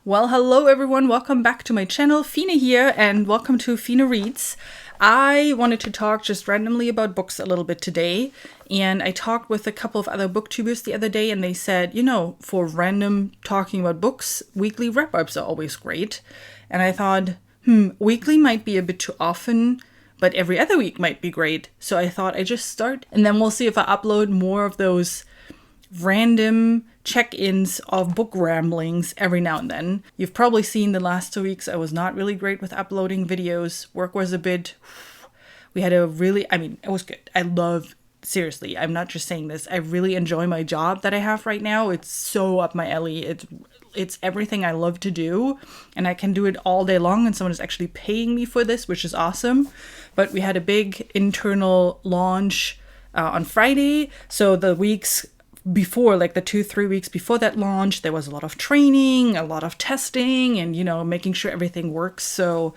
Well, hello everyone, welcome back to my channel. Fine here, and welcome to Fine Reads. I wanted to talk just randomly about books a little bit today, and I talked with a couple of other booktubers the other day, and they said, for random talking about books, weekly wrap-ups are always great. And I thought, weekly might be a bit too often, but every other week might be great. So I thought I'd just start, and then we'll see if I upload more of those random check-ins of book ramblings every now and then. You've probably seen the last 2 weeks I was not really great with uploading videos. Work was a bit... it was good. Seriously, I'm not just saying this. I really enjoy my job that I have right now. It's so up my alley. It's everything I love to do, and I can do it all day long, and someone is actually paying me for this, which is awesome. But we had a big internal launch on Friday, so the weeks before, like the 2-3 weeks before that launch, there was a lot of training, a lot of testing, and making sure everything works. So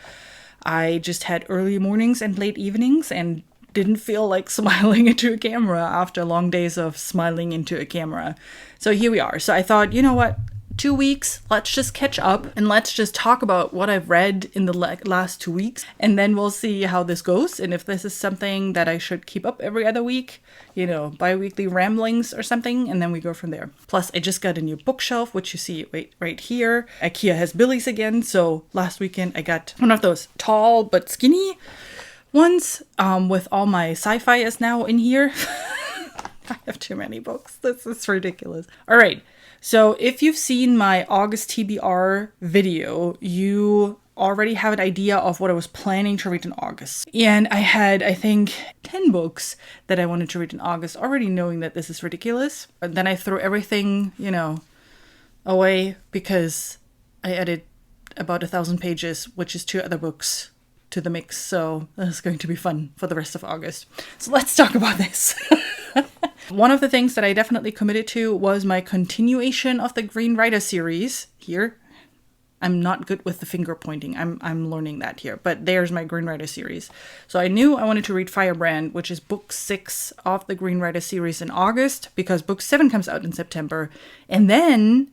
I just had early mornings and late evenings and didn't feel like smiling into a camera after long days of smiling into a camera. So here we are. So I thought, you know what? 2 weeks, let's just catch up and let's just talk about what I've read in the last 2 weeks, and then we'll see how this goes and if this is something that I should keep up every other week, bi-weekly ramblings or something, and then we go from there. Plus, I just got a new bookshelf, which you see right here. IKEA has Billy's again, so last weekend I got one of those tall but skinny ones with all my sci-fi is now in here. I have too many books. This is ridiculous. All right. So if you've seen my August TBR video, you already have an idea of what I was planning to read in August. And I had, I think, 10 books that I wanted to read in August, already knowing that this is ridiculous. But then I threw everything, away because I added about 1,000 pages, which is 2 other books to the mix. So this is going to be fun for the rest of August. So let's talk about this. One of the things that I definitely committed to was my continuation of the Green Rider series here. I'm not good with the finger pointing. I'm learning that here, but there's my Green Rider series. So I knew I wanted to read Firebrand, which is book 6 of the Green Rider series in August, because book 7 comes out in September. And then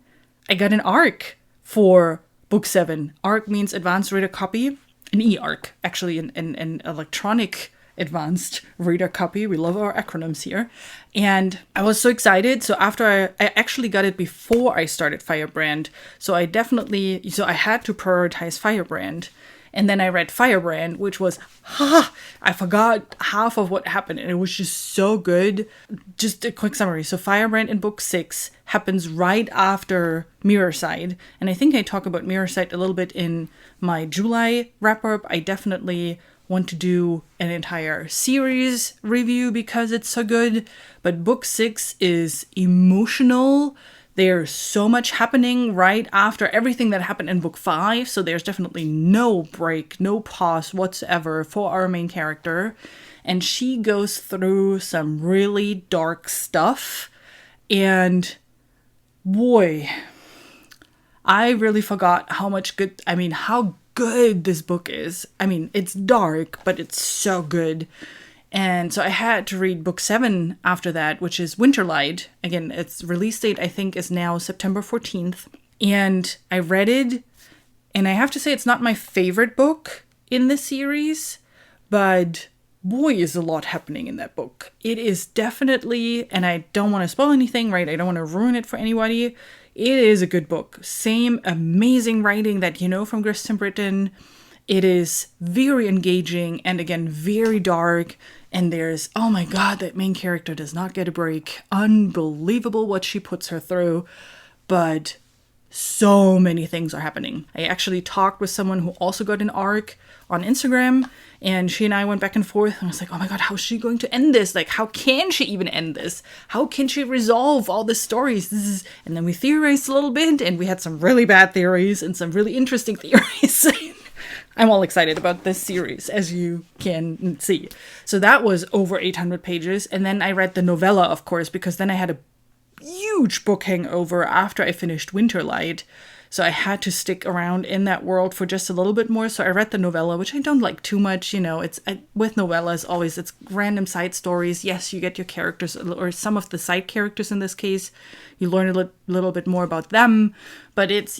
I got an ARC for book 7. ARC means Advanced Reader Copy, an e-ARC, actually an electronic advanced reader copy. We love our acronyms here. And I was so excited. So after I actually got it before I started Firebrand. So I had to prioritize Firebrand. And then I read Firebrand, which was, I forgot half of what happened. And it was just so good. Just a quick summary. So Firebrand in book 6 happens right after Mirrorside. And I think I talk about Mirrorside a little bit in my July wrap-up. I definitely want to do an entire series review because it's so good. But book 6 is emotional. There's so much happening right after everything that happened in book 5. So there's definitely no break, no pause whatsoever for our main character. And she goes through some really dark stuff. And boy, I really forgot how good this book is. It's dark, but it's so good. And so I had to read book 7 after that, which is Winterlight. Again, its release date, I think, is now September 14th. And I read it, and I have to say it's not my favorite book in this series, but boy, is a lot happening in that book. It is definitely, and I don't want to spoil anything, right? I don't want to ruin it for anybody. It is a good book. Same amazing writing that from Kristen Britton. It is very engaging and again, very dark. And there's, oh my God, that main character does not get a break. Unbelievable what she puts her through. But so many things are happening. I actually talked with someone who also got an ARC on Instagram, and she and I went back and forth, and I was like, oh my God, how is she going to end this? Like, how can she even end this? How can she resolve all the stories? And then we theorized a little bit, and we had some really bad theories and some really interesting theories. I'm all excited about this series, as you can see. So that was over 800 pages, and then I read the novella, of course, because then I had a huge book hangover after I finished Winterlight. So I had to stick around in that world for just a little bit more. So I read the novella, which I don't like too much. With novellas, always it's random side stories. Yes, you get your characters, or some of the side characters in this case. You learn a little bit more about them. But it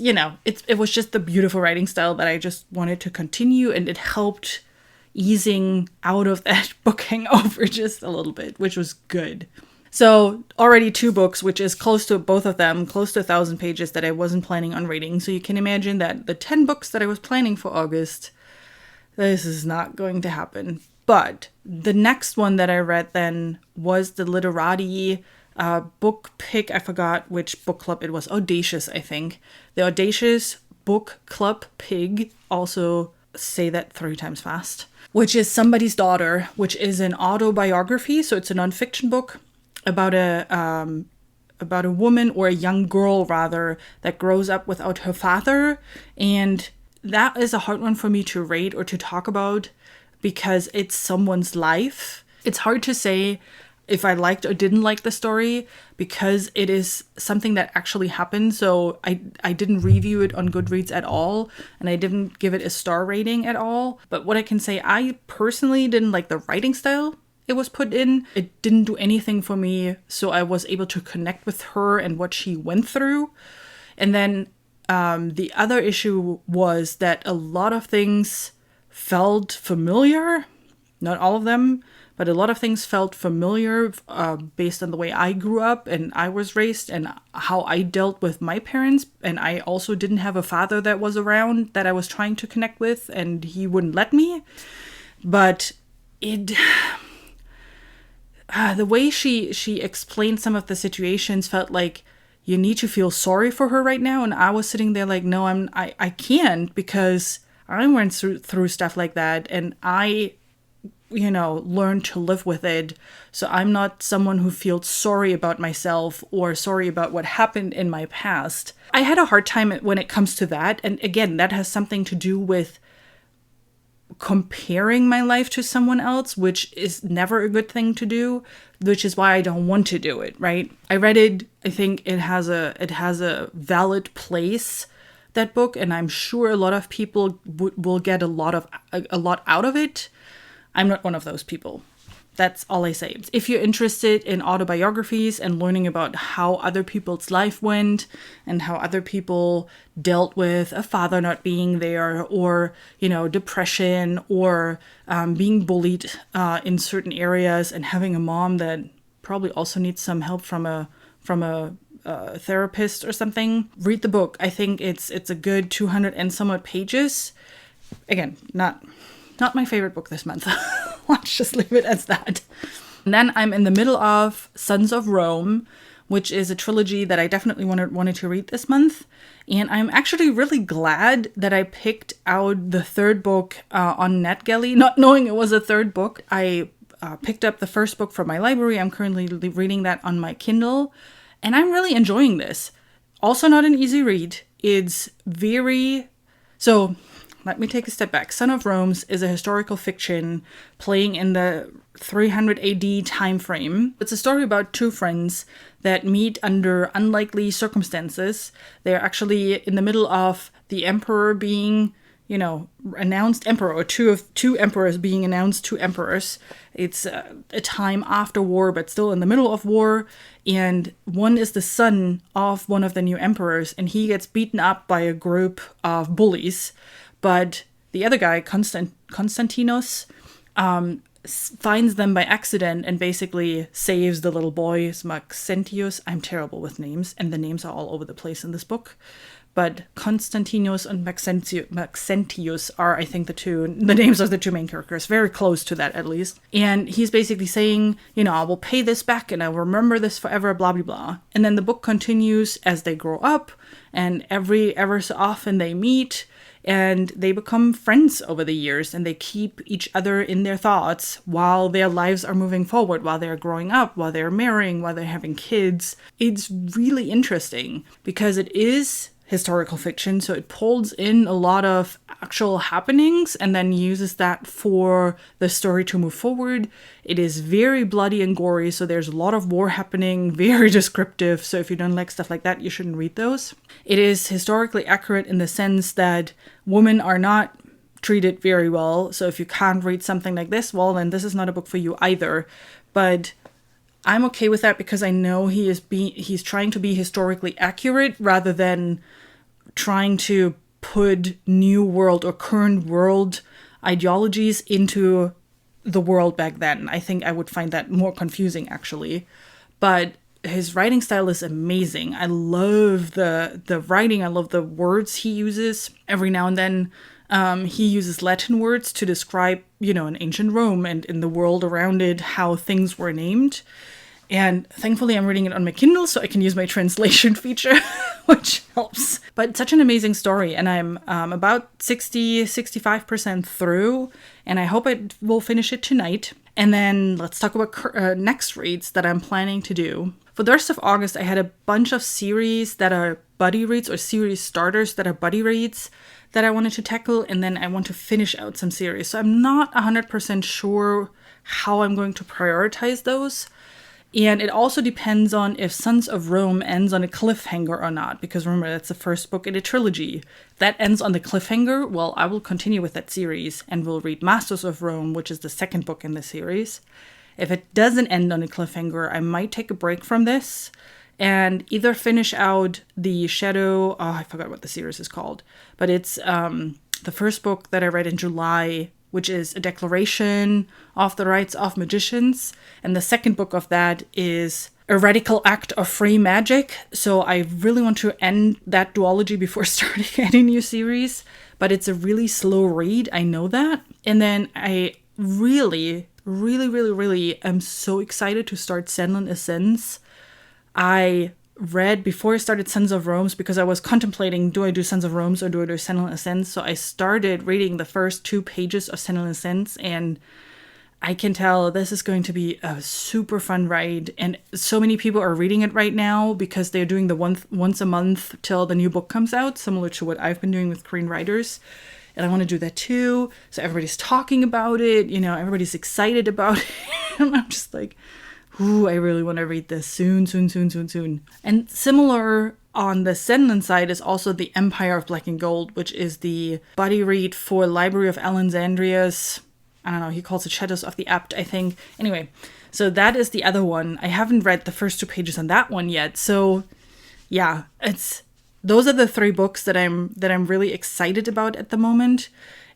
was just the beautiful writing style that I just wanted to continue. And it helped easing out of that book hangover just a little bit, which was good. So already 2 books, which is close to both of them, close to 1,000 pages that I wasn't planning on reading. So you can imagine that the 10 books that I was planning for August, this is not going to happen. But the next one that I read then was the Literati book pick. I forgot which book club it was. Audacious, I think. The Audacious Book Club Pig. Also say that 3 times fast. Which is Somebody's Daughter, which is an autobiography. So it's a nonfiction book about a woman, or a young girl rather, that grows up without her father. And that is a hard one for me to rate or to talk about because it's someone's life. It's hard to say if I liked or didn't like the story because it is something that actually happened. So I didn't review it on Goodreads at all, and I didn't give it a star rating at all. But what I can say, I personally didn't like the writing style it was put in. It didn't do anything for me, so I was able to connect with her and what she went through. And then the other issue was that a lot of things felt familiar. Not all of them, but a lot of things felt familiar based on the way I grew up and I was raised and how I dealt with my parents. And I also didn't have a father that was around that I was trying to connect with, and he wouldn't let me. But the way she explained some of the situations felt like you need to feel sorry for her right now. And I was sitting there like, no, I can't, because I went through stuff like that and I, learned to live with it. So I'm not someone who feels sorry about myself or sorry about what happened in my past. I had a hard time when it comes to that. And again, that has something to do with comparing my life to someone else, which is never a good thing to do, which is why I don't want to do it, right? I read it. I think it has a valid place, that book, and I'm sure a lot of people will get a lot out of it. I'm not one of those people. That's all I say. If you're interested in autobiographies and learning about how other people's life went and how other people dealt with a father not being there, or, depression, or being bullied in certain areas, and having a mom that probably also needs some help from a therapist or something, read the book. I think it's a good 200 and somewhat pages. Again, not my favorite book this month. Let's just leave it as that. And then I'm in the middle of Sons of Rome, which is a trilogy that I definitely wanted to read this month. And I'm actually really glad that I picked out the 3rd book on NetGalley, not knowing it was a 3rd book. I picked up the first book from my library. I'm currently reading that on my Kindle, and I'm really enjoying this. Also not an easy read. It's very... So... Let me take a step back. Son of Rome is a historical fiction playing in the 300 AD time frame. It's a story about 2 friends that meet under unlikely circumstances. They're actually in the middle of the emperor being, announced emperor, or two emperors being announced 2 emperors. It's a time after war, but still in the middle of war. And one is the son of one of the new emperors, and he gets beaten up by a group of bullies. But the other guy, Konstantinos, finds them by accident and basically saves the little boy, Maxentius. I'm terrible with names, and the names are all over the place in this book. But Konstantinos and Maxentius are, I think, the names of the 2 main characters, very close to that at least. And he's basically saying, I will pay this back and I will remember this forever, blah, blah, blah. And then the book continues as they grow up, and ever so often they meet. And they become friends over the years, and they keep each other in their thoughts while their lives are moving forward, while they're growing up, while they're marrying, while they're having kids. It's really interesting because it is historical fiction, so it pulls in a lot of actual happenings and then uses that for the story to move forward. It is very bloody and gory, so there's a lot of war happening, very descriptive. So if you don't like stuff like that, you shouldn't read those. It is historically accurate in the sense that women are not treated very well. So if you can't read something like this, well, then this is not a book for you either. But I'm okay with that because I know he's trying to be historically accurate rather than trying to put new world or current world ideologies into the world back then. I think I would find that more confusing, actually. But his writing style is amazing. I love the writing. I love the words he uses. Every now and then he uses Latin words to describe, in ancient Rome and in the world around it, how things were named. And thankfully I'm reading it on my Kindle, so I can use my translation feature, which helps. But it's such an amazing story, and I'm about 65% through, and I hope I will finish it tonight. And then let's talk about next reads that I'm planning to do. For the rest of August, I had a bunch of series that are buddy reads or series starters that are buddy reads that I wanted to tackle, and then I want to finish out some series. So I'm not 100% sure how I'm going to prioritize those. And it also depends on if Sons of Rome ends on a cliffhanger or not, because remember, that's the first book in a trilogy. If that ends on the cliffhanger, well, I will continue with that series and will read Masters of Rome, which is the second book in the series. If it doesn't end on a cliffhanger, I might take a break from this and either finish out the Shadow... Oh, I forgot what the series is called. But it's the first book that I read in July, which is A Declaration of the Rights of Magicians. And the second book of that is A Radical Act of Free Magic. So I really want to end that duology before starting any new series. But it's a really slow read, I know that. And then I really am so excited to start Senlin Ascends. I read before I started Sons of Rome because I was contemplating, do I do Sons of Rome or do I do Senlin Ascends? So I started reading the first 2 pages of Senlin Ascends, and I can tell this is going to be a super fun ride. And so many people are reading it right now because they're doing the once a month till the new book comes out, similar to what I've been doing with Korean writers. And I want to do that too. So everybody's talking about it, everybody's excited about it. And I'm just like, ooh, I really want to read this soon. And similar on the Senlin side is also The Empire of Black and Gold, which is the buddy read for Library of Alexandria's, I don't know, he calls it Shadows of the Apt, I think. Anyway, so that is the other one. I haven't read the first 2 pages on that one yet. So yeah, those are the 3 books that I'm really excited about at the moment.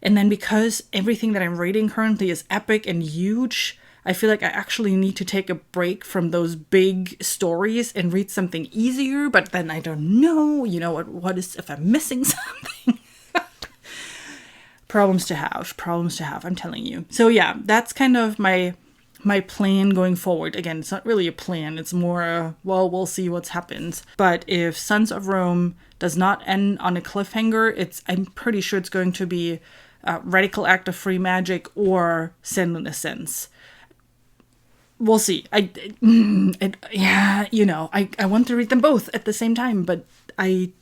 And then because everything that I'm reading currently is epic and huge, I feel like I actually need to take a break from those big stories and read something easier, but then I don't know, what is if I'm missing something? Problems to have, I'm telling you. So yeah, that's kind of my plan going forward. Again, it's not really a plan, it's more we'll see what happens. But if Sons of Rome does not end on a cliffhanger, I'm pretty sure it's going to be Radical Act of Free Magic or Senlin Ascends. We'll see. I want to read them both at the same time, but I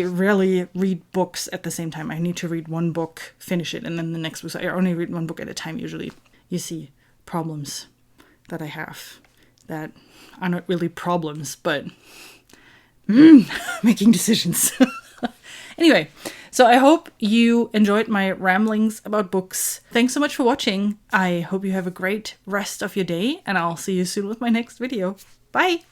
rarely read books at the same time. I need to read one book, finish it, and then the next book. So I only read one book at a time usually. You see, problems that I have that are not really problems, but making decisions. Anyway, so I hope you enjoyed my ramblings about books. Thanks so much for watching. I hope you have a great rest of your day, and I'll see you soon with my next video. Bye!